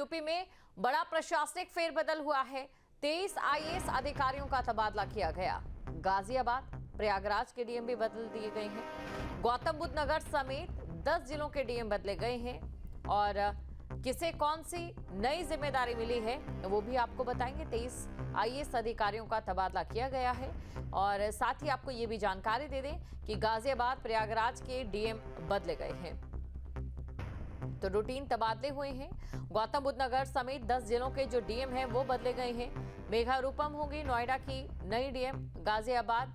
UP में बड़ा प्रशासनिक फेरबदल हुआ है। 23 आईएएस अधिकारियों का तबादला किया गया। गाजियाबाद, प्रयागराज के डीएम भी बदल दिए गए हैं। गौतम बुद्ध नगर समेत 10 जिलों के डीएम बदले गए हैं और किसे कौन सी नई जिम्मेदारी मिली है वो भी आपको बताएंगे। 23 आईएएस अधिकारियों का तबादला किया गया है और साथ ही आपको ये भी जानकारी दे दें कि गाजियाबाद, प्रयागराज के डीएम बदले गए हैं। तो रूटीन तबादले हुए हैं। गौतम बुद्ध नगर समेत 10 जिलों के जो डीएम हैं वो बदले गए हैं। मेघा रूपम होंगी नोएडा की नई डीएम। गाजियाबाद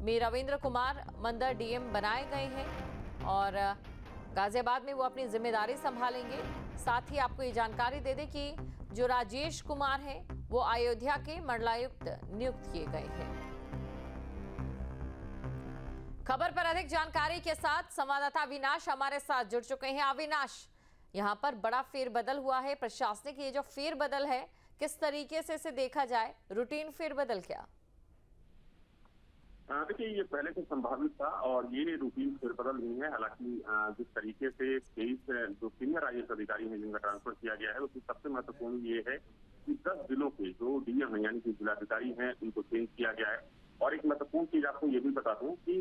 में रविंद्र कुमार मंदर डीएम बनाए गए हैं और गाजियाबाद में वो अपनी जिम्मेदारी संभालेंगे। साथ ही आपको ये जानकारी दे दें कि जो राजेश कुमार हैं वो अयोध्या के मंडलायुक्त नियुक्त किए गए हैं। खबर पर अधिक जानकारी के साथ संवाददाता अविनाश हमारे साथ जुड़ चुके हैं। अविनाश, यहाँ पर बड़ा फेरबदल हुआ है। प्रशासनिक ये जो फेरबदल है किस तरीके से इसे देखा जाए, रूटीन फेरबदल क्या? देखिए, ये पहले से संभावित था और ये रूटीन फेरबदल नहीं है। हालांकि जिस तरीके से 23 जो सीनियर आईएएस अधिकारी हैं जिनका ट्रांसफर किया गया है उसमें सबसे महत्वपूर्ण ये है कि 10 जिलों के जो डीएम हैं यानी कि जिलाधिकारी हैं उनको चेंज किया गया है। और एक महत्वपूर्ण चीज आपको ये भी बता दूं कि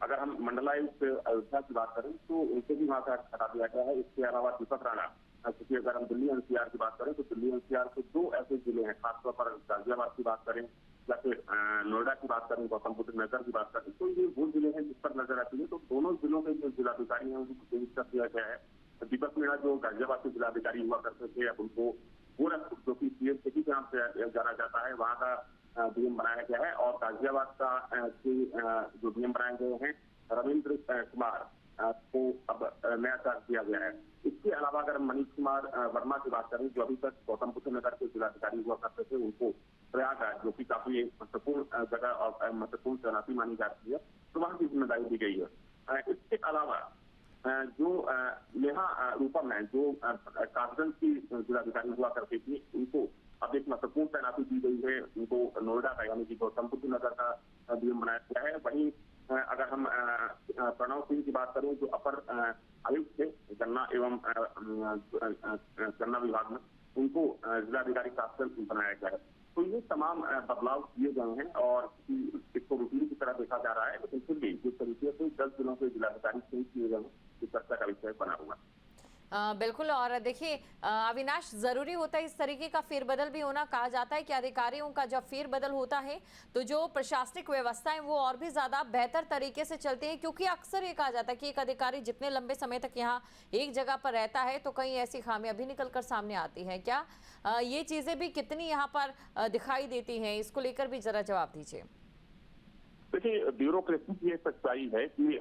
अगर हम मंडलायुक्त अयोध्या की बात करें तो उनसे भी वहां से हटा दिया गया है। इसके अलावा दीपक राणा, क्योंकि अगर हम दिल्ली एनसीआर की बात करें तो दिल्ली एनसीआर के 2 ऐसे जिले हैं, खासतौर पर गाजियाबाद की बात करें या फिर नोएडा की बात करें, गौतम बुद्ध नगर की बात करें, तो ये वो जिले हैं जिस पर नजर आती है। तो दोनों जिलों के जो जिलाधिकारी हैं उनको चेंज कर दिया गया है। दीपक मीणा जो गाजियाबाद के जिलाधिकारी हुआ करते थे, अब उनको गोरखपुर जो कि सीएसटी के नाम से जाना जाता है वहां का डीएम बनाया गया है। और गाजियाबाद का जो डीएम बनाए गए हैं रविंद्र कुमार को अब नया चार्ज दिया गया है। इसके अलावा अगर मनीष कुमार वर्मा की बात करें जो अभी तक गौतम बुद्ध नगर के जिलाधिकारी हुआ करते थे, उनको प्रयागराज जो कि काफी एक महत्वपूर्ण जगह और महत्वपूर्ण तैनाती मानी जाती है, तो वहां की जिम्मेदारी दी गई है। इसके अलावा जो नेहा रूपम है जो कासगंज की जिलाधिकारी हुआ करती थी, उनको अब एक महत्वपूर्ण तैनाती दी गई है। उनको नोएडा का यानी कि गौतम बुद्ध नगर का डीएम बनाया गया है। वहीं अगर हम प्रणव सिंह की बात करें जो अपर आयुक्त थे गन्ना एवं गन्ना विभाग में, उनको जिलाधिकारी कासगंज बनाया गया है। तो ये तमाम बदलाव किए गए हैं और इसको रूटीन की तरह देखा जा रहा है, लेकिन फिर भी जिस तरीके से 10 जिलों के जिलाधिकारी चेंज किए गए हैं इस चर्चा का विषय बना हुआ। बिल्कुल। और देखिए अविनाश, जरूरी होता है इस तरीके का फेरबदल भी होना। कहा जाता है कि अधिकारियों का जब फेरबदल होता है तो जो प्रशासनिक व्यवस्था है वो और भी ज्यादा बेहतर तरीके से चलती है, क्योंकि अक्सर ये कहा जाता है कि एक अधिकारी जितने लंबे समय तक यहाँ एक जगह पर रहता है तो कई ऐसी खामियां भी निकल कर सामने आती हैं। क्या ये चीजें भी कितनी यहाँ पर दिखाई देती हैं, इसको लेकर भी जरा जवाब दीजिए। देखिए, ब्यूरोक्रेसी की एक सच्चाई है कि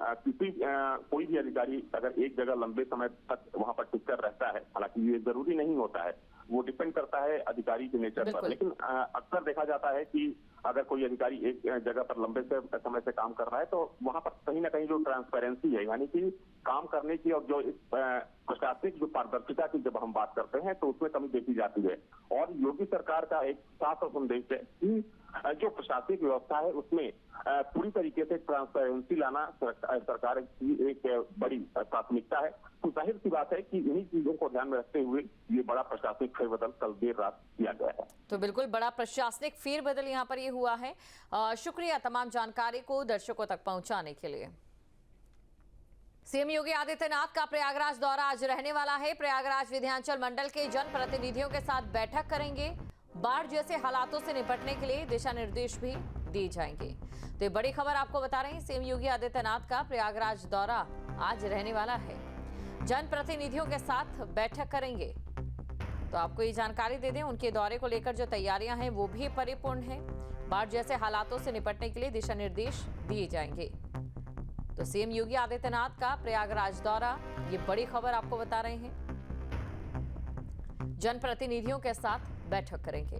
कोई भी अधिकारी अगर एक जगह लंबे समय तक वहां पर टिक कर रहता है, हालांकि ये जरूरी नहीं होता है, वो डिपेंड करता है अधिकारी के नेचर पर। लेकिन अक्सर देखा जाता है कि अगर कोई अधिकारी एक जगह पर लंबे समय से काम कर रहा है तो वहां पर कहीं ना कहीं जो ट्रांसपेरेंसी है यानी कि काम करने की और जो प्रशासनिक जो पारदर्शिता की जब हम बात करते हैं तो उसमें कमी देखी जाती है। और योगी सरकार का एक साफ संदेश है कि जो प्रशासनिक व्यवस्था है उसमें पूरी तरीके से ट्रांसपेरेंसी लाना सरकार की एक बड़ी प्राथमिकता है। तो जाहिर सी बात है कि इन्हीं चीजों को ध्यान में रखते हुए ये बड़ा प्रशासनिक फेरबदल कल देर रात किया गया है। तो बिल्कुल बड़ा प्रशासनिक फेरबदल यहाँ पर ये हुआ है। शुक्रिया तमाम जानकारी को दर्शकों तक पहुंचाने के लिए। सीएम योगी आदित्यनाथ का प्रयागराज दौरा आज रहने वाला है। प्रयागराज विधानचल मंडल के जनप्रतिनिधियों के साथ बैठक करेंगे। बाढ़ जैसे हालातों से निपटने के लिए दिशा निर्देश भी दिए जाएंगे। तो ये बड़ी खबर आपको बता रहे हैं, सीएम योगी आदित्यनाथ का प्रयागराज दौरा आज रहने वाला है। जनप्रतिनिधियों के साथ बैठक करेंगे। तो आपको ये जानकारी दे दें, उनके दौरे को लेकर जो तैयारियां हैं वो भी परिपूर्ण हैं। बाढ़ जैसे हालातों से निपटने के लिए दिशा निर्देश दिए जाएंगे। तो सीएम योगी आदित्यनाथ का प्रयागराज दौरा, ये बड़ी खबर आपको बता रहे हैं। जनप्रतिनिधियों के साथ बैठक करेंगे।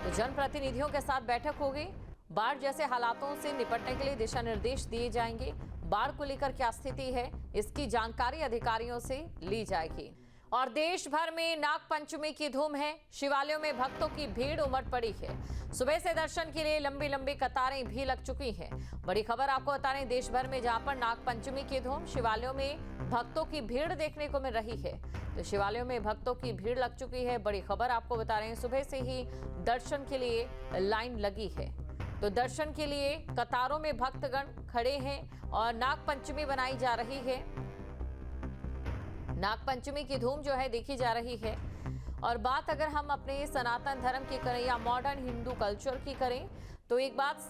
तो जनप्रतिनिधियों के साथ बैठक होगी। बाढ़ जैसे हालातों से निपटने के लिए दिशा निर्देश दिए जाएंगे। बाढ़ को लेकर क्या स्थिति है इसकी जानकारी अधिकारियों से ली जाएगी। और देश भर में नाग पंचमी की धूम है। शिवालयों में भक्तों की भीड़ उमड़ पड़ी है। सुबह से दर्शन के लिए लंबी लंबी कतारें भी लग चुकी हैं। बड़ी खबर आपको बता रहे हैं, देश भर में जहां पर नाग पंचमी की धूम, शिवालयों में भक्तों की भीड़ देखने को मिल रही है। तो शिवालयों में भक्तों की भीड़ लग चुकी है। बड़ी खबर आपको बता रहे हैं, सुबह से ही दर्शन के लिए लाइन लगी है। तो दर्शन के लिए कतारों में भक्तगण खड़े हैं और नाग पंचमी बनाई जा रही है। नाग पंचमी की धूम जो है देखी जा रही है। और बात अगर हम अपने सनातन धर्म की करें या मॉडर्न हिंदू कल्चर की करें, तो एक बात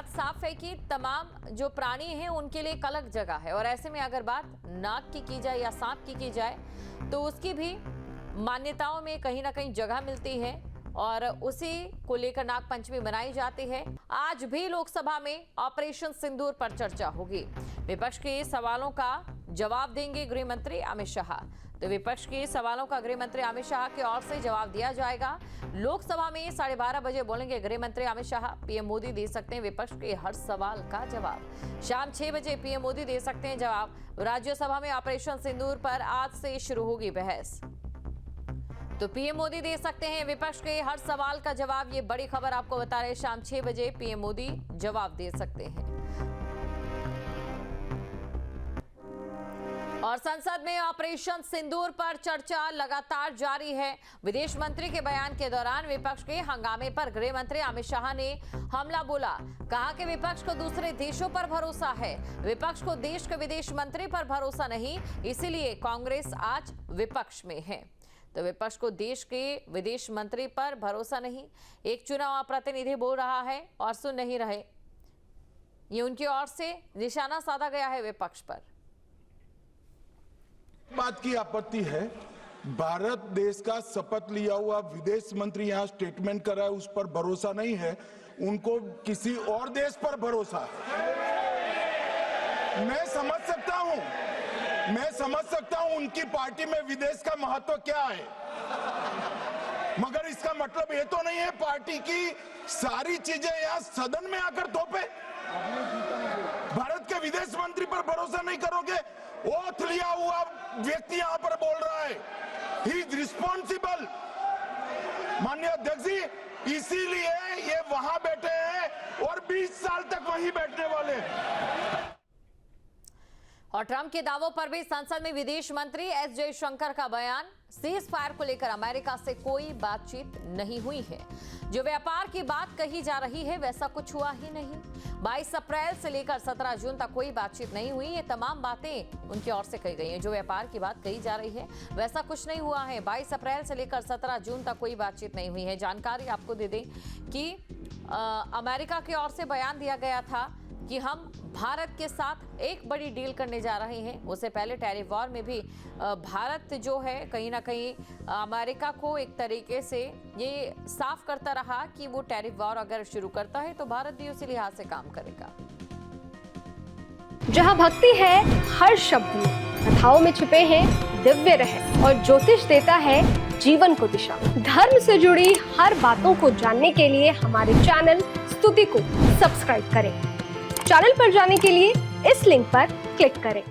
साफ है कि तमाम जो प्राणी हैं उनके लिए एक अलग जगह है। और ऐसे में अगर बात नाग की जाए या सांप की जाए, तो उसकी भी मान्यताओं में कहीं ना कहीं जगह मिलती है और उसी को लेकर नाग पंचमी मनाई जाती है। आज भी लोकसभा में ऑपरेशन सिंदूर पर चर्चा होगी। विपक्ष के सवालों का जवाब देंगे गृह मंत्री अमित शाह। तो विपक्ष के सवालों का गृह मंत्री अमित शाह की ओर से जवाब दिया जाएगा। लोकसभा में 12:30 बजे बोलेंगे गृह मंत्री अमित शाह। पीएम मोदी दे सकते हैं विपक्ष के हर सवाल का जवाब। शाम 6 बजे पीएम मोदी दे सकते हैं जवाब। राज्यसभा में ऑपरेशन सिंदूर पर आज से शुरू होगी बहस। तो पीएम मोदी दे सकते हैं विपक्ष के हर सवाल का जवाब। ये बड़ी खबर आपको बता रहे हैं, शाम 6 बजे पीएम मोदी जवाब दे सकते हैं। और संसद में ऑपरेशन सिंदूर पर चर्चा लगातार जारी है। विदेश मंत्री के बयान के दौरान विपक्ष के हंगामे पर गृह मंत्री अमित शाह ने हमला बोला। कहा कि विपक्ष को दूसरे देशों पर भरोसा है, विपक्ष को देश के विदेश मंत्री पर भरोसा नहीं, इसीलिए कांग्रेस आज विपक्ष में है। तो विपक्ष को देश के विदेश मंत्री पर भरोसा नहीं, एक चुनाव प्रतिनिधि बोल रहा है और सुन नहीं रहे। ये उनकी ओर से निशाना साधा गया है विपक्ष पर। बात की आपत्ति है, भारत देश का शपथ लिया हुआ विदेश मंत्री यहाँ स्टेटमेंट कर रहा है, उस पर भरोसा नहीं है, उनको किसी और देश पर भरोसा है। मैं समझ सकता हूं उनकी पार्टी में विदेश का महत्व क्या है, मगर इसका मतलब ये तो नहीं है पार्टी की सारी चीजें यहाँ सदन में आकर थोपे। भारत के विदेश मंत्री पर भरोसा नहीं करोगे? ओथ लिया हुआ व्यक्ति यहाँ पर बोल रहा है, ही इज रिस्पॉन्सिबल। माननीय अध्यक्ष जी, इसीलिए ये वहां बैठे हैं और 20 साल तक वहीं बैठने वाले हैं। और ट्रंप के दावों पर भी संसद में विदेश मंत्री एस जयशंकर का बयान। सीज फायर को लेकर अमेरिका से कोई बातचीत नहीं हुई है। जो व्यापार की बात कही जा रही है वैसा कुछ हुआ ही नहीं। 22 अप्रैल से लेकर 17 जून तक कोई बातचीत नहीं हुई। ये तमाम बातें उनकी ओर से कही गई हैं। जो व्यापार की बात कही जा रही है वैसा कुछ नहीं हुआ है। 22 अप्रैल से लेकर 17 जून तक कोई बातचीत नहीं हुई है। जानकारी आपको दे दें कि अमेरिका की ओर से बयान दिया गया था कि हम भारत के साथ एक बड़ी डील करने जा रहे हैं। उससे पहले टैरिफ वॉर में भी भारत जो है कहीं ना कहीं अमेरिका को एक तरीके से ये साफ करता रहा कि वो टैरिफ वॉर अगर शुरू करता है तो भारत भी उसी लिहाज से काम करेगा। जहां भक्ति है हर शब्द में, कथाओं में छुपे हैं दिव्य रहस्य और ज्योतिष देता है जीवन को दिशा। धर्म से जुड़ी हर बातों को जानने के लिए हमारे चैनल स्तुति को सब्सक्राइब करें। चैनल पर जाने के लिए इस लिंक पर क्लिक करें।